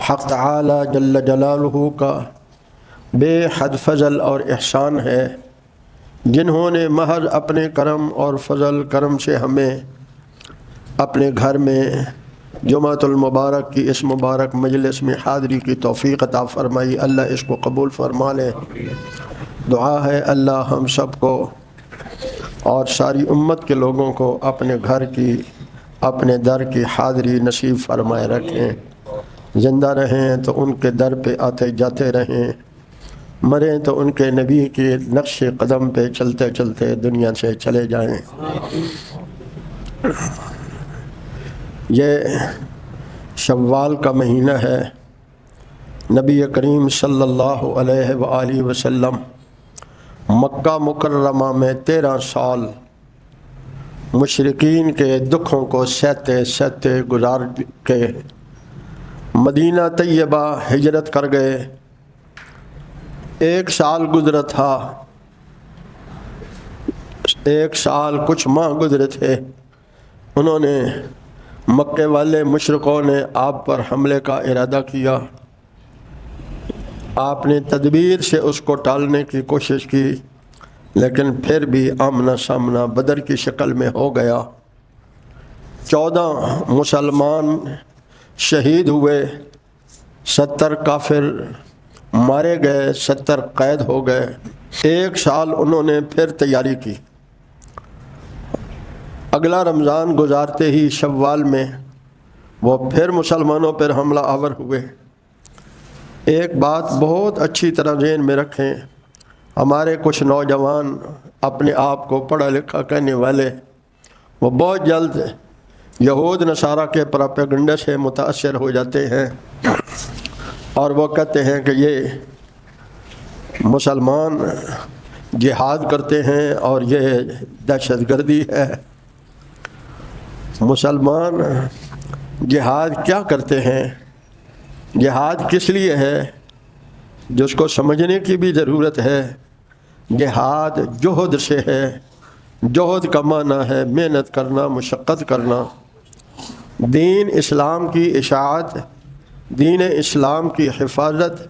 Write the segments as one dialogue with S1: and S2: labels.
S1: حق تعالی جل جلالہ کا بے حد فضل اور احسان ہے، جنہوں نے محض اپنے کرم اور فضل کرم سے ہمیں اپنے گھر میں جمعۃ المبارک کی اس مبارک مجلس میں حاضری کی توفیق عطا فرمائی۔ اللہ اس کو قبول فرما لے۔ دعا ہے اللہ ہم سب کو اور ساری امت کے لوگوں کو اپنے گھر کی اپنے در کی حاضری نصیب فرمائے رکھیں، زندہ رہیں تو ان کے در پہ آتے جاتے رہیں، مریں تو ان کے نبی کے نقش قدم پہ چلتے چلتے دنیا سے چلے جائیں۔ یہ شوال کا مہینہ ہے۔ نبی کریم صلی اللہ علیہ وآلہ وسلم مکہ مکرمہ میں 13 سال مشرکین کے دکھوں کو سہتے سہتے گزار کے مدینہ طیبہ ہجرت کر گئے۔ 1 سال گزرا تھا، 1 سال کچھ ماہ گزرے تھے۔ انہوں نے مکے والے مشرکوں نے آپ پر حملے کا ارادہ کیا۔ آپ نے تدبیر سے اس کو ٹالنے کی کوشش کی، لیکن پھر بھی آمنا سامنا بدر کی شکل میں ہو گیا۔ 14 مسلمان شہید ہوئے، 70 کافر مارے گئے، 70 قید ہو گئے۔ 1 سال انہوں نے پھر تیاری کی۔ اگلا رمضان گزارتے ہی شوال میں وہ پھر مسلمانوں پر حملہ آور ہوئے۔ ایک بات بہت اچھی طرح ذہن میں رکھیں، ہمارے کچھ نوجوان اپنے آپ کو پڑھا لکھا کہنے والے، وہ بہت جلد یہود نصارہ کے پراپیگنڈے سے متاثر ہو جاتے ہیں اور وہ کہتے ہیں کہ یہ مسلمان جہاد کرتے ہیں اور یہ دہشت گردی ہے۔ مسلمان جہاد کیا کرتے ہیں، جہاد کس لیے ہے، جس کو سمجھنے کی بھی ضرورت ہے۔ جہاد جہد سے ہے، جہد کا معنی ہے محنت کرنا، مشقت کرنا۔ دین اسلام کی اشاعت، دین اسلام کی حفاظت،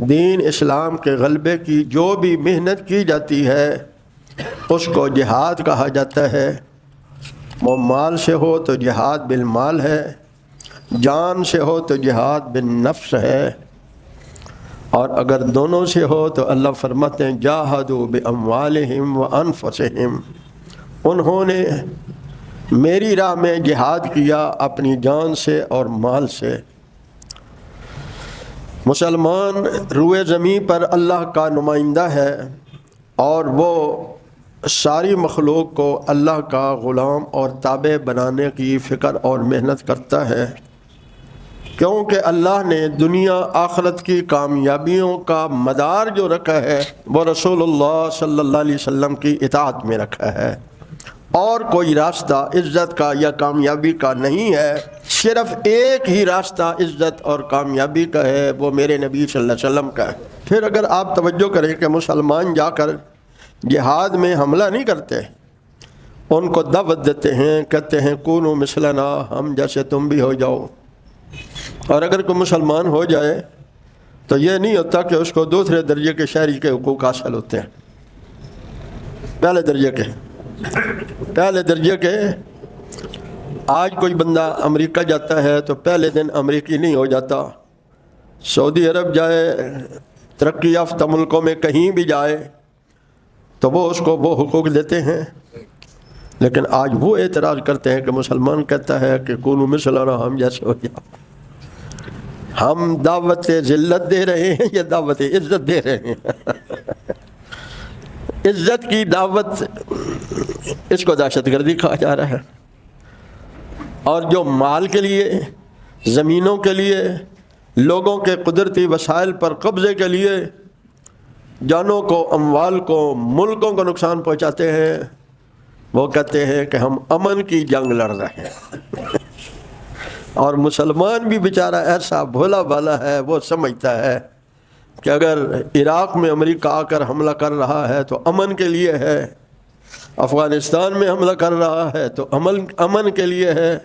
S1: دین اسلام کے غلبے کی جو بھی محنت کی جاتی ہے اس کو جہاد کہا جاتا ہے۔ وہ مال سے ہو تو جہاد بالمال ہے، جان سے ہو تو جہاد بالنفس ہے، اور اگر دونوں سے ہو تو اللہ فرماتے ہیں جاہدوا باموالہم وانفسہم، انہوں نے میری راہ میں جہاد کیا اپنی جان سے اور مال سے۔ مسلمان روئے زمین پر اللہ کا نمائندہ ہے اور وہ ساری مخلوق کو اللہ کا غلام اور تابع بنانے کی فکر اور محنت کرتا ہے، کیونکہ اللہ نے دنیا آخرت کی کامیابیوں کا مدار جو رکھا ہے وہ رسول اللہ صلی اللہ علیہ وسلم کی اطاعت میں رکھا ہے، اور کوئی راستہ عزت کا یا کامیابی کا نہیں ہے۔ صرف ایک ہی راستہ عزت اور کامیابی کا ہے، وہ میرے نبی صلی اللہ علیہ وسلم کا ہے۔ پھر اگر آپ توجہ کریں کہ مسلمان جا کر جہاد میں حملہ نہیں کرتے، ان کو دعوت دیتے ہیں، کہتے ہیں کونوا مثلنا، ہم جیسے تم بھی ہو جاؤ۔ اور اگر کوئی مسلمان ہو جائے تو یہ نہیں ہوتا کہ اس کو دوسرے درجے کے شہری کے حقوق حاصل ہوتے ہیں، پہلے درجے کے۔ آج کوئی بندہ امریکہ جاتا ہے تو پہلے دن امریکی نہیں ہو جاتا، سعودی عرب جائے، ترقی یافتہ ملکوں میں کہیں بھی جائے تو وہ اس کو وہ حقوق دیتے ہیں۔ لیکن آج وہ اعتراض کرتے ہیں کہ مسلمان کہتا ہے کہ کونوا مثلنا، ہم جیسے ہو جاؤ۔ ہم دعوت ذلت دے رہے ہیں یا دعوت عزت دے رہے ہیں؟ عزت کی دعوت، اس کو دہشت گردی کہا جا رہا ہے، اور جو مال کے لیے، زمینوں کے لیے، لوگوں کے قدرتی وسائل پر قبضے کے لیے جانوں کو، اموال کو، ملکوں کو نقصان پہنچاتے ہیں، وہ کہتے ہیں کہ ہم امن کی جنگ لڑ رہے ہیں۔ اور مسلمان بھی بیچارہ ایسا بھولا بالا ہے، وہ سمجھتا ہے کہ اگر عراق میں امریکہ آ کر حملہ کر رہا ہے تو امن کے لیے ہے، افغانستان میں حملہ کر رہا ہے تو امن کے لیے ہے،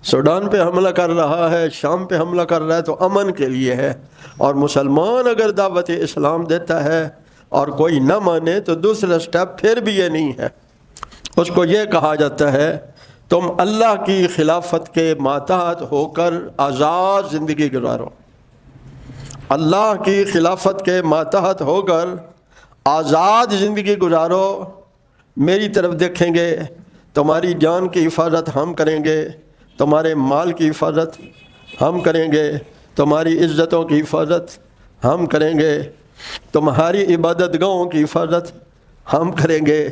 S1: سوڈان پہ حملہ کر رہا ہے، شام پہ حملہ کر رہا ہے تو امن کے لیے ہے، اور مسلمان اگر دعوت اسلام دیتا ہے اور کوئی نہ مانے تو دوسرا سٹیپ پھر بھی یہ نہیں ہے، اس کو یہ کہا جاتا ہے تم اللہ کی خلافت کے ماتحت ہو کر آزاد زندگی گزارو، اللہ کی خلافت کے ماتحت ہو کر آزاد زندگی گزارو، میری طرف دیکھیں گے، تمہاری جان کی حفاظت ہم کریں گے، تمہارے مال کی حفاظت ہم کریں گے، تمہاری عزتوں کی حفاظت ہم کریں گے، تمہاری عبادت گاہوں کی حفاظت ہم کریں گے،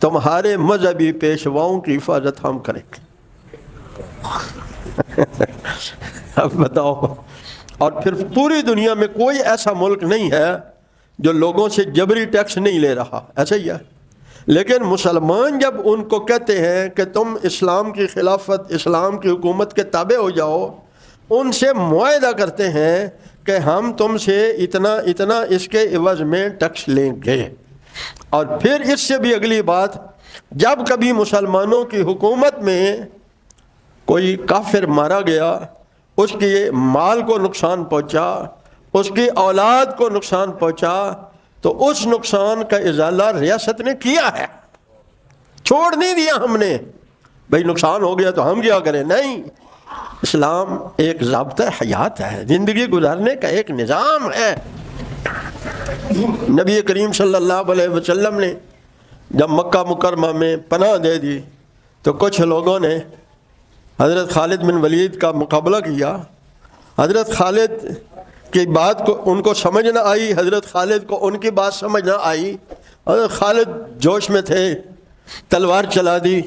S1: تمہارے مذہبی پیشواؤں کی حفاظت ہم کریں گے۔ اب بتاؤ، اور پھر پوری دنیا میں کوئی ایسا ملک نہیں ہے جو لوگوں سے جبری ٹیکس نہیں لے رہا، ایسا ہی ہے، لیکن مسلمان جب ان کو کہتے ہیں کہ تم اسلام کی خلافت، اسلام کی حکومت کے تابع ہو جاؤ، ان سے معاہدہ کرتے ہیں کہ ہم تم سے اتنا اتنا اس کے عوض میں ٹیکس لیں گے۔ اور پھر اس سے بھی اگلی بات، جب کبھی مسلمانوں کی حکومت میں کوئی کافر مارا گیا، اس کے مال کو نقصان پہنچا، اس کی اولاد کو نقصان پہنچا، تو اس نقصان کا ازالہ ریاست نے کیا ہے، چھوڑ نہیں دیا ہم نے، بھئی نقصان ہو گیا تو ہم کیا کریں، نہیں، اسلام ایک ضابطہ حیات ہے، زندگی گزارنے کا ایک نظام ہے۔ نبی کریم صلی اللہ علیہ وسلم نے جب مکہ مکرمہ میں پناہ دے دی تو کچھ لوگوں نے حضرت خالد بن ولید کا مقابلہ کیا، حضرت خالد کی بات کو ان کو سمجھ نہ آئی، حضرت خالد کو ان کی بات سمجھ نہ آئی، حضرت خالد جوش میں تھے، تلوار چلا دی،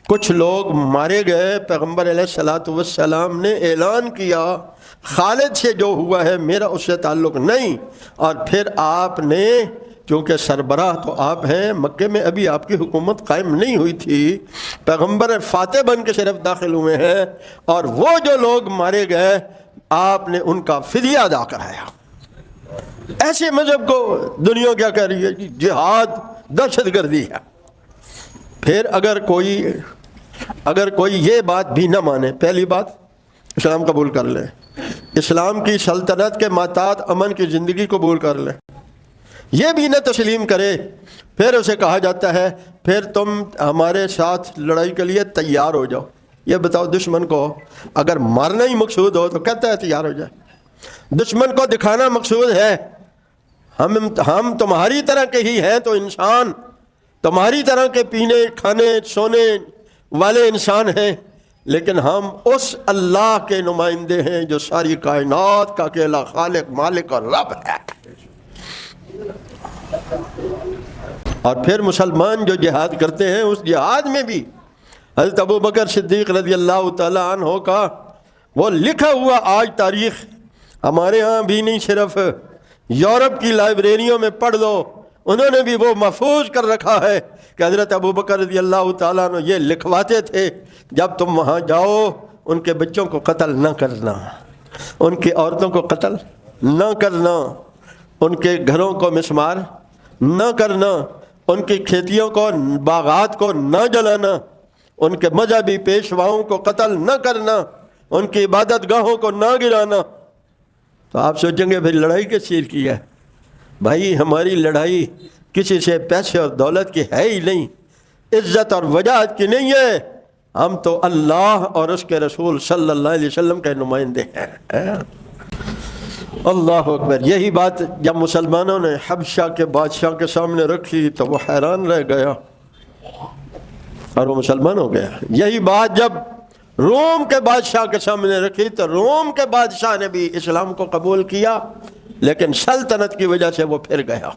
S1: کچھ لوگ مارے گئے۔ پیغمبر علیہ الصلوۃ والسلام نے اعلان کیا خالد سے جو ہوا ہے میرا اس سے تعلق نہیں، اور پھر آپ نے، کیونکہ سربراہ تو آپ ہیں، مکے میں ابھی آپ کی حکومت قائم نہیں ہوئی تھی، پیغمبر فاتح بن کے صرف داخل ہوئے ہیں، اور وہ جو لوگ مارے گئے آپ نے ان کا فدیہ ادا کرایا۔ ایسے مذہب کو دنیا کیا کہہ رہی ہے؟ جہاد دہشت گردی ہے۔ پھر اگر کوئی یہ بات بھی نہ مانے، پہلی بات اسلام قبول کر لے، اسلام کی سلطنت کے ماتحت امن کی زندگی قبول کر لے، یہ بھی نہ تسلیم کرے، پھر اسے کہا جاتا ہے پھر تم ہمارے ساتھ لڑائی کے لیے تیار ہو جاؤ۔ یہ بتاؤ، دشمن کو اگر مارنا ہی مقصود ہو تو کہتا ہے تیار ہو جائے، دشمن کو دکھانا مقصود ہے ہم تمہاری طرح کے ہی ہیں، تو انسان تمہاری طرح کے پینے کھانے سونے والے انسان ہیں، لیکن ہم اس اللہ کے نمائندے ہیں جو ساری کائنات کا اکیلا خالق مالک اور رب ہے۔ اور پھر مسلمان جو جہاد کرتے ہیں، اس جہاد میں بھی حضرت ابو بکر صدیق رضی اللہ تعالیٰ عنہ کا وہ لکھا ہوا آج تاریخ ہمارے ہاں بھی نہیں، صرف یورپ کی لائبریریوں میں پڑھ لو، انہوں نے بھی وہ محفوظ کر رکھا ہے کہ حضرت ابو بکر رضی اللہ تعالیٰ عنہ یہ لکھواتے تھے جب تم وہاں جاؤ ان کے بچوں کو قتل نہ کرنا، ان کی عورتوں کو قتل نہ کرنا، ان کے گھروں کو مسمار نہ کرنا، ان کی کھیتیوں کو باغات کو نہ جلانا، ان کے مذہبی پیشواؤں کو قتل نہ کرنا، ان کی عبادت گاہوں کو نہ گرانا۔ تو آپ سوچیں گے پھر لڑائی کس چیز کی ہے؟ بھائی ہماری لڑائی کسی سے پیسے اور دولت کی ہے ہی نہیں، عزت اور وجاہت کی نہیں ہے، ہم تو اللہ اور اس کے رسول صلی اللہ علیہ وسلم کے نمائندے ہیں۔ اللہ اکبر۔ یہی بات جب مسلمانوں نے حبشہ کے بادشاہ کے سامنے رکھی تو وہ حیران رہ گیا اور وہ مسلمان ہو گیا۔ یہی بات جب روم کے بادشاہ کے سامنے رکھی تو روم کے بادشاہ نے بھی اسلام کو قبول کیا، لیکن سلطنت کی وجہ سے وہ پھر گیا۔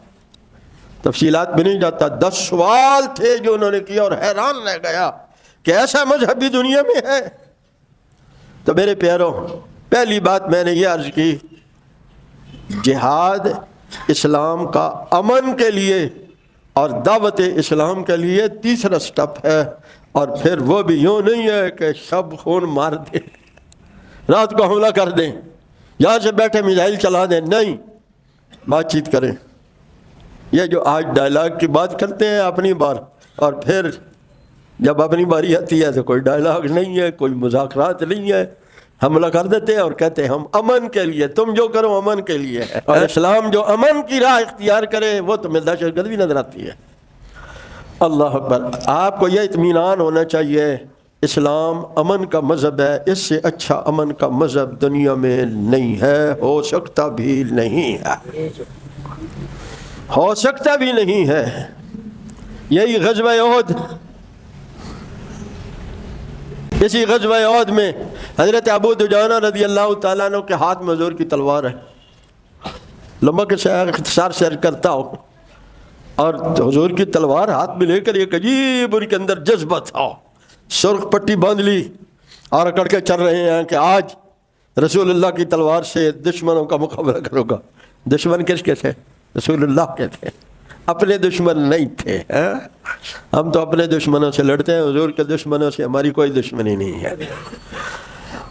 S1: تفصیلات بھی نہیں جاتا، 10 سوال تھے جو انہوں نے کیا اور حیران رہ گیا کہ ایسا مذہب بھی دنیا میں ہے۔ تو میرے پیاروں، پہلی بات میں نے یہ عرض کی، جہاد اسلام کا امن کے لیے اور دعوت اسلام کے لیے تیسرا سٹیپ ہے، اور پھر وہ بھی یوں نہیں ہے کہ شب خون مار دیں، رات کو حملہ کر دیں، یہاں سے بیٹھے میزائل چلا دیں، نہیں، بات چیت کریں۔ یہ جو آج ڈائلاگ کی بات کرتے ہیں اپنی بار، اور پھر جب اپنی باری آتی ہے تو کوئی ڈائلاگ نہیں ہے، کوئی مذاکرات نہیں ہے، حملہ کر دیتے ہیں اور کہتے ہیں ہم امن کے لیے، تم جو کرو امن کے لیے ہے، اور اسلام جو امن کی راہ اختیار کرے وہ تمہیں دہشت گردی نظر آتی ہے۔ اللہ اکبر۔ آپ کو یہ اطمینان ہونا چاہیے اسلام امن کا مذہب ہے، اس سے اچھا امن کا مذہب دنیا میں نہیں ہے، ہو سکتا بھی نہیں ہے، ہو سکتا بھی نہیں ہے۔ یہی غزوہ احد، اسی غزوہ احد میں حضرت ابو دجانہ رضی اللہ تعالیٰ عنہ کے ہاتھ میں حضور کی تلوار ہے۔ لمبا کے اختصار سے عرض کرتا ہوں، اور حضور کی تلوار ہاتھ میں لے کر ایک عجیب ان کے اندر جذبہ تھا، سرخ پٹی باندھ لی اور اکڑ کے چل رہے ہیں کہ آج رسول اللہ کی تلوار سے دشمنوں کا مقابلہ کرو گا۔ دشمن کس کے تھے؟ رسول اللہ کے تھے، اپنے دشمن نہیں تھے۔ ہم تو اپنے دشمنوں سے لڑتے ہیں، حضور کے دشمنوں سے ہماری کوئی دشمنی نہیں ہے۔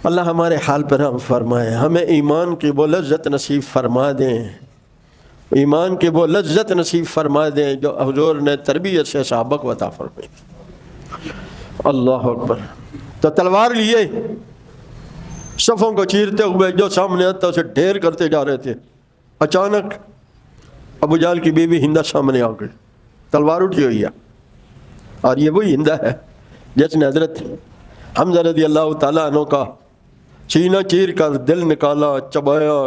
S1: اللہ ہمارے حال پر رحم فرمائے، ہمیں ایمان کی وہ لذت نصیب فرما دیں، ایمان کی وہ لذت نصیب فرما دیں جو حضور نے تربیت سے صحابہ کو عطا فرمائی۔ اللہ اکبر۔ تو تلوار لیے صفوں کو چیرتے ہوئے جو سامنے آتا اسے ڈھیر کرتے جا رہے تھے، اچانک ابو جہل کی بیوی ہندہ سامنے آ گئی، تلوار اٹھی ہوئی ہے، اور یہ وہی ہندہ ہے جس نے حضرت حمزہ رضی اللہ تعالیٰ عنہ کا سینہ چیر کر دل نکالا، چبایا،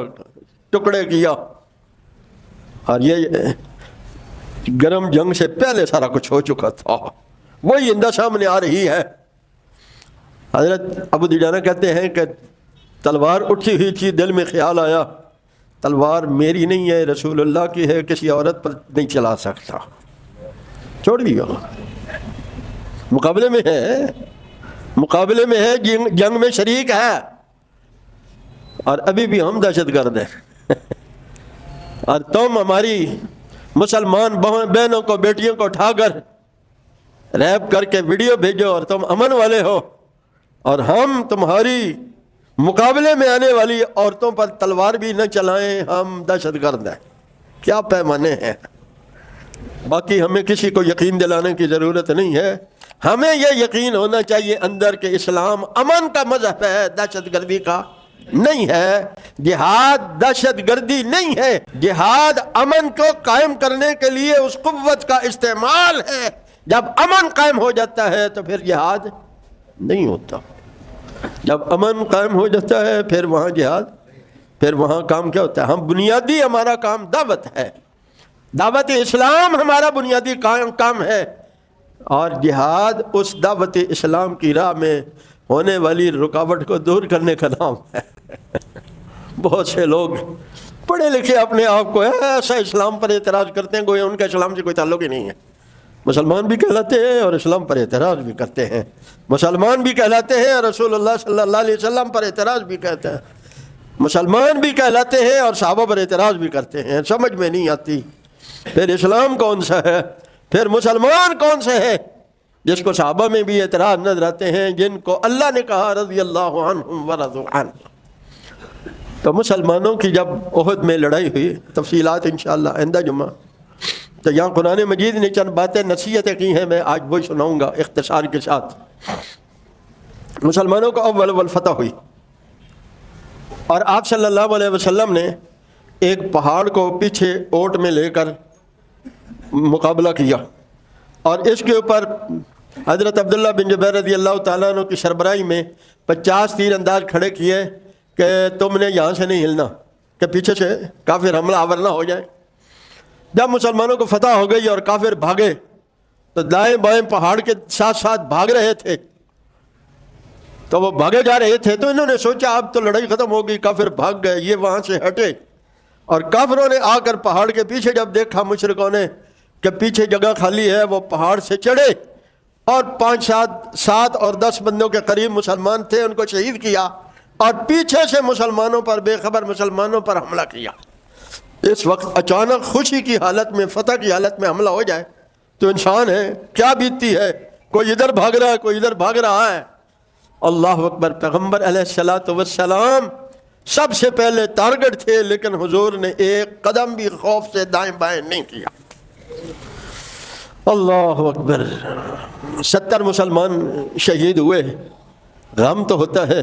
S1: ٹکڑے کیا، اور یہ گرم جنگ سے پہلے سارا کچھ ہو چکا تھا، وہی ہندہ سامنے آ رہی ہے۔ حضرت ابو دجانہ کہتے ہیں کہ تلوار اٹھی ہوئی تھی، دل میں خیال آیا تلوار میری نہیں ہے، رسول اللہ کی ہے، کسی عورت پر نہیں چلا سکتا، چھوڑ دیا۔ مقابلے میں ہے، مقابلے میں ہے، جنگ میں شریک ہے، اور ابھی بھی ہم دہشت گرد ہیں، اور تم ہماری مسلمان بہنوں کو، بیٹیوں کو اٹھا کر ریپ کر کے ویڈیو بھیجو اور تم امن والے ہو، اور ہم تمہاری مقابلے میں آنے والی عورتوں پر تلوار بھی نہ چلائیں، ہم دہشت گرد ہیں۔ کیا پیمانے ہیں! باقی ہمیں کسی کو یقین دلانے کی ضرورت نہیں ہے، ہمیں یہ یقین ہونا چاہیے اندر کہ اسلام امن کا مذہب ہے، دہشت گردی کا نہیں ہے، جہاد دہشت گردی نہیں ہے، جہاد امن کو قائم کرنے کے لیے اس قوت کا استعمال ہے۔ جب امن قائم ہو جاتا ہے تو پھر جہاد نہیں ہوتا، جب امن قائم ہو جاتا ہے پھر وہاں جہاد، پھر وہاں کام کیا ہوتا ہے؟ ہم بنیادی ہمارا کام دعوت ہے، دعوت اسلام ہمارا بنیادی کام ہے، اور جہاد اس دعوت اسلام کی راہ میں ہونے والی رکاوٹ کو دور کرنے کا نام ہے۔ بہت سے لوگ پڑھے لکھے اپنے آپ کو ایسا اسلام پر اعتراض کرتے ہیں گویا ان کا اسلام سے کوئی تعلق ہی نہیں ہے۔ مسلمان بھی کہلاتے ہیں اور اسلام پر اعتراض بھی کرتے ہیں، مسلمان بھی کہلاتے ہیں اور رسول اللہ صلی اللہ علیہ وسلم پر اعتراض بھی کرتے ہیں، مسلمان بھی کہلاتے ہیں اور صحابہ پر اعتراض بھی کرتے ہیں۔ سمجھ میں نہیں آتی پھر اسلام کون سا ہے، پھر مسلمان کون سے ہے جس کو صحابہ میں بھی اعتراض نظر آتے ہیں، جن کو اللہ نے کہا رضی اللہ عنہم ورضوا عنہ۔ تو مسلمانوں کی جب احد میں لڑائی ہوئی، تفصیلات انشاءاللہ آئندہ جمعہ، تو یہاں قرآن مجید نے چند باتیں نصیحتیں کی ہیں، میں آج وہی سناؤں گا اختصار کے ساتھ۔ مسلمانوں کو اول فتح ہوئی، اور آپ صلی اللہ علیہ وسلم نے ایک پہاڑ کو پیچھے اوٹ میں لے کر مقابلہ کیا، اور اس کے اوپر حضرت عبداللہ بن جبیر رضی اللہ تعالیٰ عنہ کی سربراہی میں 50 تیر انداز کھڑے کیے کہ تم نے یہاں سے نہیں ہلنا کہ پیچھے سے کافر حملہ آور نہ ہو جائے۔ جب مسلمانوں کو فتح ہو گئی اور کافر بھاگے تو دائیں بائیں پہاڑ کے ساتھ ساتھ بھاگ رہے تھے، تو وہ بھاگے جا رہے تھے، تو انہوں نے سوچا اب تو لڑائی ختم ہو گئی، کافر بھاگ گئے، یہ وہاں سے ہٹے، اور کافروں نے آ کر پہاڑ کے پیچھے جب دیکھا مشرکوں نے کہ پیچھے جگہ خالی ہے، وہ پہاڑ سے چڑھے اور 5 7 اور 10 بندوں کے قریب مسلمان تھے، ان کو شہید کیا، اور پیچھے سے مسلمانوں پر، بے خبر مسلمانوں پر حملہ کیا۔ اس وقت اچانک خوشی کی حالت میں، فتح کی حالت میں حملہ ہو جائے تو انسان ہے کیا بیتتی ہے، کوئی ادھر بھاگ رہا ہے، کوئی ادھر بھاگ رہا ہے۔ اللہ اکبر۔ پیغمبر علیہ الصلوۃ والسلام سب سے پہلے ٹارگٹ تھے، لیکن حضور نے ایک قدم بھی خوف سے دائیں بائیں نہیں کیا۔ اللہ اکبر. 70 مسلمان شہید ہوئے. غم تو ہوتا ہے.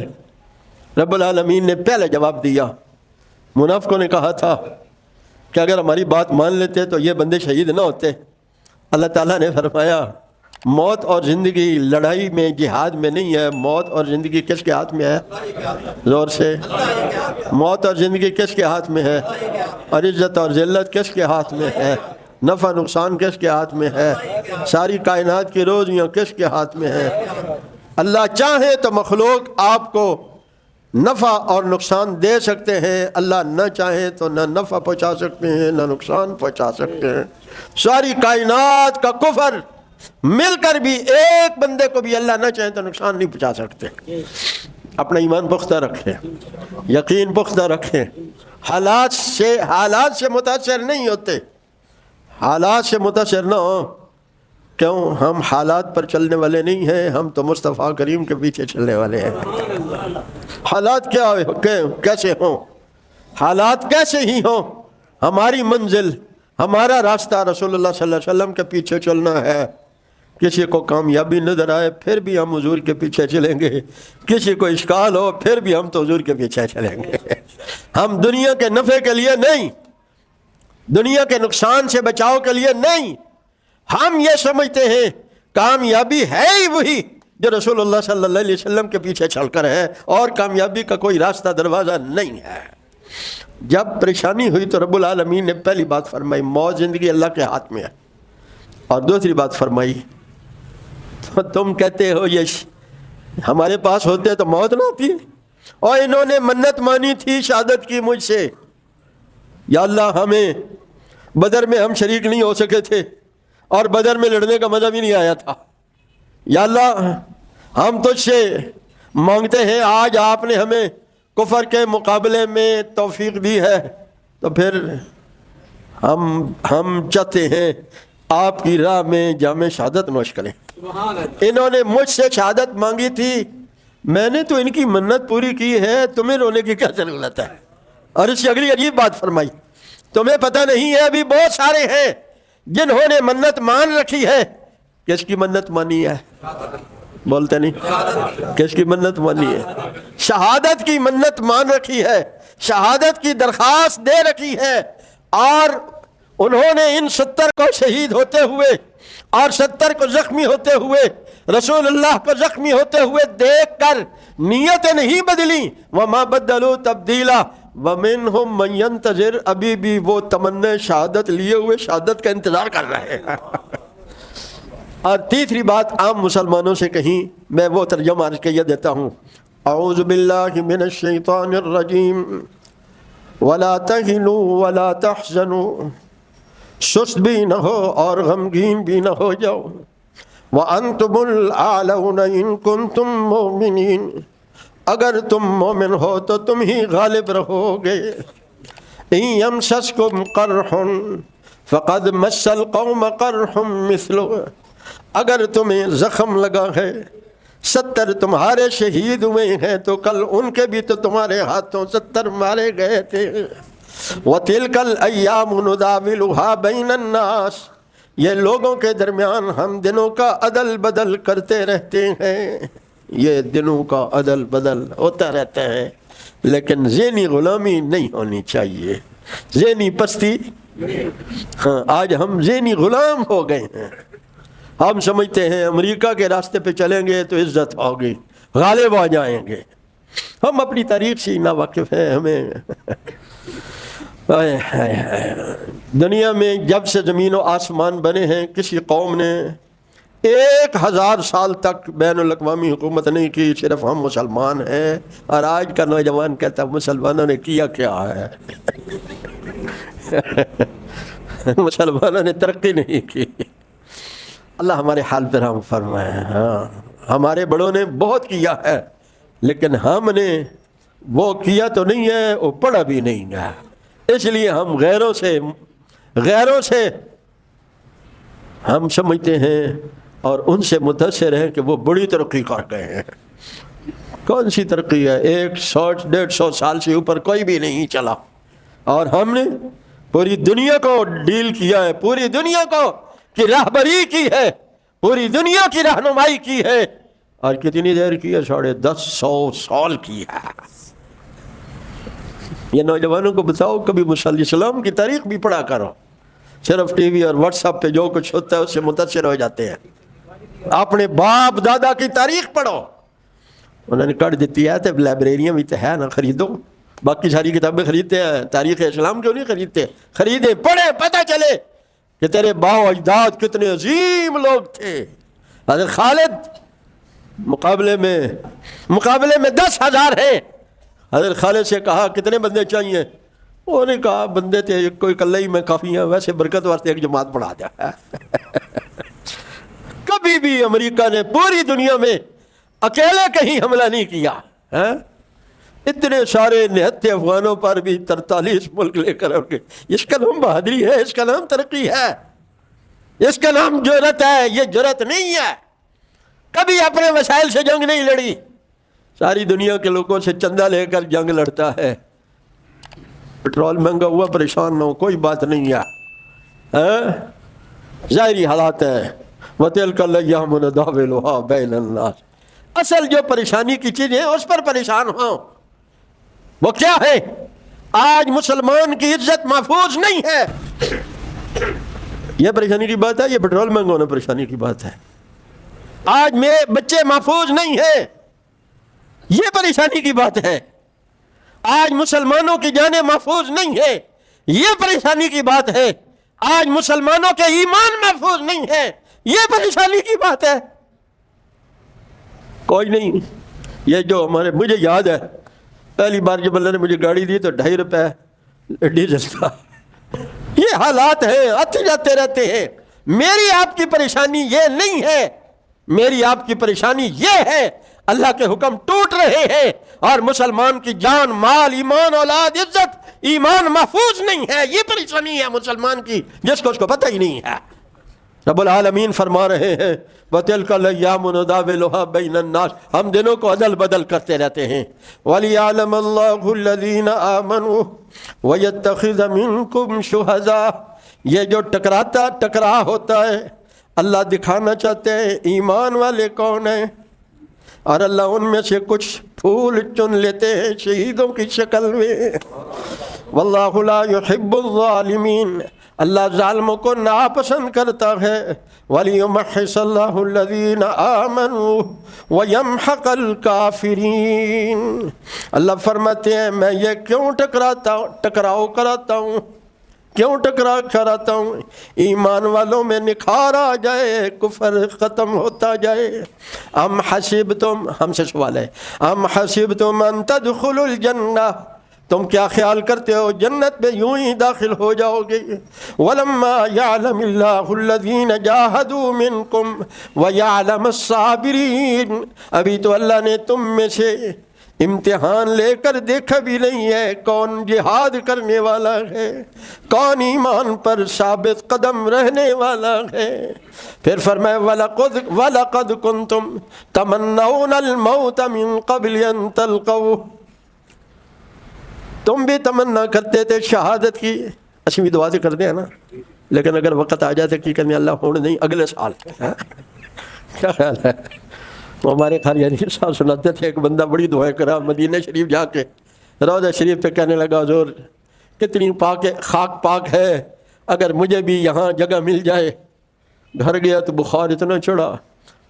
S1: رب العالمین نے پہلے جواب دیا. منافقوں نے کہا تھا کہ اگر ہماری بات مان لیتے تو یہ بندے شہید نہ ہوتے. اللہ تعالیٰ نے فرمایا موت اور زندگی لڑائی میں جہاد میں نہیں ہے. موت اور زندگی کس کے ہاتھ میں ہے؟ زور سے. موت اور زندگی کس کے ہاتھ میں ہے؟ اور عزت اور ذلت کس کے ہاتھ میں ہے؟ نفع نقصان کس کے ہاتھ میں ہے؟ ساری کائنات کی روزیاں کس کے ہاتھ میں ہے؟ اللہ چاہے تو مخلوق آپ کو نفع اور نقصان دے سکتے ہیں. اللہ نہ چاہے تو نہ نفع پہنچا سکتے ہیں نہ نقصان پہنچا سکتے ہیں. ساری کائنات کا کفر مل کر بھی ایک بندے کو بھی اللہ نہ چاہے تو نقصان نہیں پہنچا سکتے. اپنا ایمان پختہ رکھیں, یقین پختہ رکھیں. حالات سے متاثر نہیں ہوتے. حالات سے متاثر نہ ہو. کیوں؟ ہم حالات پر چلنے والے نہیں ہیں, ہم تو مصطفیٰ کریم کے پیچھے چلنے والے ہیں. حالات کیسے ہوں, حالات کیسے ہی ہوں, ہماری منزل ہمارا راستہ رسول اللہ صلی اللہ علیہ وسلم کے پیچھے چلنا ہے. کسی کو کامیابی نظر آئے پھر بھی ہم حضور کے پیچھے چلیں گے. کسی کو اشکال ہو پھر بھی ہم تو حضور کے پیچھے چلیں گے. ہم دنیا کے نفع کے لیے نہیں, دنیا کے نقصان سے بچاؤ کے لیے نہیں. ہم یہ سمجھتے ہیں کامیابی ہے ہی وہی جو رسول اللہ صلی اللہ علیہ وسلم کے پیچھے چل کر ہے, اور کامیابی کا کوئی راستہ دروازہ نہیں ہے. جب پریشانی ہوئی تو رب العالمین نے پہلی بات فرمائی موت زندگی اللہ کے ہاتھ میں ہے. اور دوسری بات فرمائی تو تم کہتے ہو یہ ہمارے پاس ہوتے تو موت نہ ہوتی. اور انہوں نے منت مانی تھی شہادت کی مجھ سے, یا اللہ ہمیں بدر میں ہم شریک نہیں ہو سکے تھے اور بدر میں لڑنے کا مزہ بھی نہیں آیا تھا. یا اللہ ہم تجھ سے مانگتے ہیں آج آپ نے ہمیں کفر کے مقابلے میں توفیق دی ہے, تو پھر ہم چاہتے ہیں آپ کی راہ میں جام شہادت نوش کریں. انہوں نے مجھ سے شہادت مانگی تھی, میں نے تو ان کی منت پوری کی ہے, تمہیں رونے کی کیا ضرورت ہے. اور اس سے اگلی عجیب بات فرمائی, تمہیں پتہ نہیں ہے ابھی بہت سارے ہیں جنہوں نے منت مان رکھی ہے. کس کی منت مانی ہے؟ بولتے نہیں. کس کی منت مانی ہے؟ شہادت کی منت مان رکھی ہے, شہادت کی درخواست دے رکھی ہے. اور انہوں نے ان 70 کو شہید ہوتے ہوئے اور 70 کو زخمی ہوتے ہوئے رسول اللہ کو زخمی ہوتے ہوئے دیکھ کر نیتیں نہیں بدلی. وما بدلوا تبدیلا ومنہم من ينتظر, ابھی بھی وہ تمنا شہادت لیے ہوئے شہادت کا انتظار کر رہے ہیں. اور تیسری بات عام مسلمانوں سے کہیں, میں وہ ترجمہ عرض کیے دیتا ہوں. اعوذ باللہ من الشیطان الرجیم ولا تہنوا ولا تحزنوا, سست بھی نہ ہو اور غمگین بھی نہ ہو جاؤ. وانتم الاعلون ان کنتم مؤمنین, اگر تم مومن ہو تو تم ہی غالب رہو گے. ان یمسسکم قرح فقد مس القوم قرح مثلہ, اگر تمہیں زخم لگا ہے 70 تمہارے شہید ہوئے ہیں تو کل ان کے بھی تو تمہارے ہاتھوں 70 مارے گئے تھے. وَتِلْكَ الْأَيَّامُ نُدَاوِلُهَا بَيْنَ النَّاسِ, یہ لوگوں کے درمیان ہم دنوں کا عدل بدل کرتے رہتے ہیں. یہ دنوں کا عدل بدل ہوتا رہتا ہے, لیکن ذہنی غلامی نہیں ہونی چاہیے, ذہنی پستی. ہاں آج ہم ذہنی غلام ہو گئے ہیں. ہم سمجھتے ہیں امریکہ کے راستے پہ چلیں گے تو عزت ہوگی, غالب آ جائیں گے. ہم اپنی تاریخ سے نا واقف ہیں. ہمیں دنیا میں جب سے زمین و آسمان بنے ہیں کسی قوم نے 1000 سال تک بین الاقوامی حکومت نہیں کی, صرف ہم مسلمان ہیں. اور آج کا نوجوان کہتا ہے مسلمانوں نے کیا کیا ہے. مسلمانوں نے ترقی نہیں کی. اللہ ہمارے حال پہ رحم فرمائے. ہاں ہمارے بڑوں نے بہت کیا ہے, لیکن ہم نے وہ کیا تو نہیں ہے, وہ پڑھا بھی نہیں ہے. اس لیے ہم غیروں سے ہم سمجھتے ہیں اور ان سے متاثر ہیں کہ وہ بڑی ترقی کر گئے ہیں. کون سی ترقی ہے؟ 100-150 سال سے اوپر کوئی بھی نہیں چلا. اور ہم نے پوری دنیا کو ڈیل کیا ہے, پوری دنیا کو کی راہبری کی ہے، پوری دنیا کی رہنمائی کی ہے، اور کتنی دیر کی ہے؟ 1050 سال کی ہے۔ یہ نوجوانوں کو بتاؤ، کبھی موسیٰ علیہ السلام کی تاریخ بھی پڑھا کرو، صرف ٹی وی اور واٹس ایپ پہ جو کچھ ہوتا ہے اس سے متاثر ہو جاتے ہیں۔ اپنے باپ دادا کی تاریخ پڑھو، انہوں نے کر دیتی ہے، تو لائبریریاں بھی تو ہے نا، خریدو۔ باقی ساری کتابیں خریدتے ہیں، تاریخ اسلام کیوں نہیں خریدتے؟ خریدیں، پڑھیں، پتہ چلے کہ تیرے باپ اجداد کتنے عظیم لوگ تھے۔ حضرت خالد مقابلے میں 10,000 ہیں۔ حضرت خالد سے کہا کتنے بندے چاہیے؟ انہوں نے کہا بندے تھے کوئی کلہ ہی میں کافی ہیں، ویسے برکت واسطے ایک جماعت پڑھا دیا۔ کبھی بھی امریکہ نے پوری دنیا میں اکیلے کہیں حملہ نہیں کیا، اتنے سارے نہتے افغانوں پر بھی 43 ملک لے کر آگے۔ اس کا نام بہادری ہے، اس کا نام ترقی ہے، اس کا نام جرأت ہے۔ یہ جرأت نہیں ہے، کبھی اپنے وسائل سے جنگ نہیں لڑی، ساری دنیا کے لوگوں سے چندہ لے کر جنگ لڑتا ہے۔ پٹرول مہنگا ہوا پریشان نہ ہو، کوئی بات نہیں ہے، ظاہری حالات ہے۔ وَتِلْكَ الْأَيَّامُ نُدَاوِلُهَا بَيْنَ النَّاسِ، اصل جو پریشانی کی چیزیں ہیں اس پر پریشان ہوں۔ وہ کیا ہے؟ آج مسلمان کی عزت محفوظ نہیں ہے، یہ پریشانی کی بات ہے۔ یہ پٹرول مہنگا ہونا پریشانی کی بات ہے۔ آج میرے بچے محفوظ نہیں ہیں، یہ پریشانی کی بات ہے۔ آج مسلمانوں کی جانیں محفوظ نہیں ہیں، یہ پریشانی کی بات ہے۔ آج مسلمانوں کے ایمان محفوظ نہیں ہے، یہ پریشانی کی بات ہے۔ کوئی نہیں، یہ جو مجھے یاد ہے پہلی بار جب اللہ نے مجھے گاڑی دی تو 2.5 روپے ڈیزل تھا۔ یہ حالات ہیں، آتے جاتے رہتے ہیں۔ میری آپ کی پریشانی یہ نہیں ہے، میری آپ کی پریشانی یہ ہے اللہ کے حکم ٹوٹ رہے ہیں اور مسلمان کی جان، مال، ایمان، اولاد، عزت، ایمان محفوظ نہیں ہے۔ یہ پریشانی ہے مسلمان کی، جس کو اس کو پتہ ہی نہیں ہے۔ رب العالمین فرما رہے ہیں وَتِلْكَ الْأَيَّامُ نُدَاوِلُهَا بَيْنَ النَّاسِ، ہم دنوں کو عدل بدل کرتے رہتے ہیں۔ وَلِيَعْلَمَ اللَّهُ الَّذِينَ آمَنُوا وَيَتَّخِذَ مِنْكُمْ شُهَدَاءَ، یہ جو ٹکرا ہوتا ہے، اللہ دکھانا چاہتے ہیں ایمان والے کون ہیں، اور اللہ ان میں سے کچھ پھول چن لیتے ہیں شہیدوں کی شکل میں۔ وَاللَّهُ لَا يُحِبُّ الظَّالِمِينَ، اللہ ظالموں کو ناپسند کرتا ہے۔ وَلِيُمَحِّصَ اللَّهُ الَّذِينَ آمَنُوا وَيَمْحَقَ الْكَافِرِينَ، اللہ فرماتے ہیں میں یہ کیوں ٹکراؤ کراتا ہوں، کیوں ٹکرا کراتا ہوں؟ ایمان والوں میں نکھار آ جائے، کفر ختم ہوتا جائے۔ ام حسبتم، ہم سے سوال ہے، ام حسبتم ان تدخلوا الجنہ، تم کیا خیال کرتے ہو جنت میں یوں ہی داخل ہو جاؤ گے؟ وَلَمَّا يَعْلَمِ اللَّهُ الَّذِينَ جَاهَدُوا مِنْكُمْ وَيَعْلَمَ الصَّابِرِينَ، ابھی تو اللہ نے تم میں سے امتحان لے کر دیکھا بھی نہیں ہے کون جہاد کرنے والا ہے، کون ایمان پر ثابت قدم رہنے والا ہے۔ پھر فرمایا وَلَقَدْ كُنْتُمْ تَمَنَّوْنَ الْمَوْتَ مِنْ قَبْلِ أَنْ تَلْقَوْهُ، تم بھی تمنا کرتے تھے شہادت کی۔ اسی بھی دعا سے کرتے ہیں نا، لیکن اگر وقت آ جاتا کہ کہنے اللہ ہونے نہیں اگلے سال، کیا خیال ہے؟ ہمارے خاریانی صاحب سناتے تھے ایک بندہ بڑی دعائیں کرا مدینہ شریف جا کے، روضہ شریف پہ کہنے لگا حضور کتنی پاک خاک پاک ہے، اگر مجھے بھی یہاں جگہ مل جائے۔ گھر گیا تو بخار اتنا چڑھا،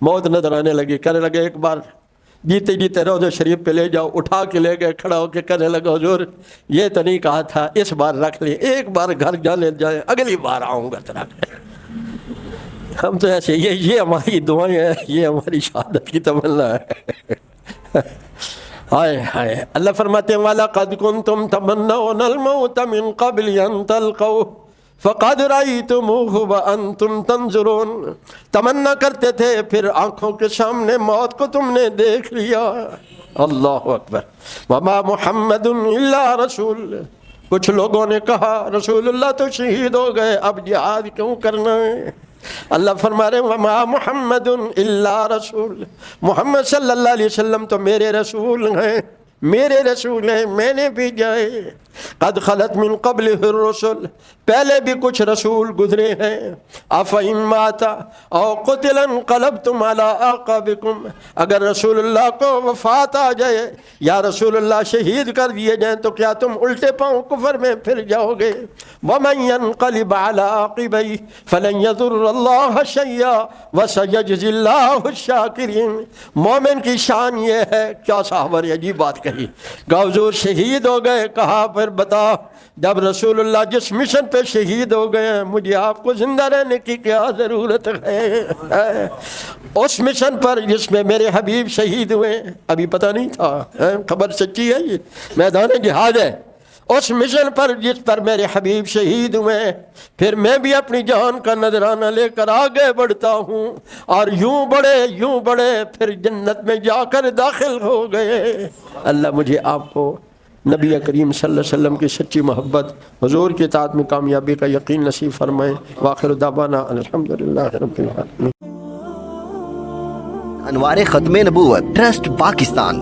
S1: موت نظر آنے لگی، کہنے لگے ایک بار جیتے جیتے روضہ شریف پہ لے جاؤ، اٹھا کے لے گئے، کھڑا ہو کے کہنے لگا حضور یہ تو نہیں کہا تھا اس بار رکھ لیں، ایک بار گھر جانے جائیں، اگلی بار آؤں گا ترا۔ ہم تو ایسے یہ ہماری دعائیں ہیں، یہ ہماری شہادت کی تمنا ہے۔ ہائے ہائے، اللہ فرماتے ہیں وَلَقَدْ كُنْتُمْ تَمَنَّوْنَ الْمَوْتَ مِنْ قَبْلِ أَنْ تَلْقَوْهُ فَقَدْ رَأَيْتُمُوهُ وَأَنْتُمْ تَنْظُرُونَ، تمنا کرتے تھے پھر آنکھوں کے سامنے موت کو تم نے دیکھ لیا۔ اللہ اکبر۔ وَمَا مُحَمَّدٌ إِلَّا رَسُولٌ، کچھ لوگوں نے کہا رسول اللہ تو شہید ہو گئے، اب جہاد کیوں کرنا ہے؟ اللہ فرما رہے ہیں وَمَا مُحَمَّدٌ إِلَّا رَسُولٌ، محمد صلی اللہ علیہ وسلم تو میرے رسول ہیں، میرے رسول ہیں، میں نے بھیجا ہے۔ قد خلت من قبلہ الرسل، پہلے بھی کچھ رسول گزرے ہیں، افإن مات او قتل انقلبتم علی اعقابکم، اگر رسول اللہ کو وفات آ جائے یا رسول اللہ شہید کر دیے جائیں تو کیا تم الٹے پاؤں کفر میں پھر جاؤ گے؟ ومن ينقلب على عقبیہ فلن يضر اللہ شیئا وسيجزی اللہ الشاکرین۔ مومن کی شان یہ ہے، کیا صحابہ نے عجیب بات کہی، کہ حضور شہید ہو گئے، کہا پھر بتا جب رسول اللہ جس مشن پہ شہید ہو گئے ہیں مجھے آپ کو زندہ رہنے کی کیا ضرورت ہے؟ اس مشن پر جس میں میرے حبیب شہید ہوئے، ابھی پتہ نہیں تھا، خبر سچی ہے، یہ میدان جہاد ہے، اس مشن پر جس پر میرے حبیب شہید ہوئے، پھر میں بھی اپنی جان کا نذرانہ لے کر آگے بڑھتا ہوں، اور یوں بڑھے پھر جنت میں جا کر داخل ہو گئے۔ اللہ مجھے آپ کو نبی کریم صلی اللہ علیہ وسلم کی سچی محبت، حضور کی اطاعت میں کامیابی کا یقین نصیب فرمائے۔ وآخر دعوانا الحمدللہ رب العالمین۔
S2: انوار ختم نبوت ٹرسٹ پاکستان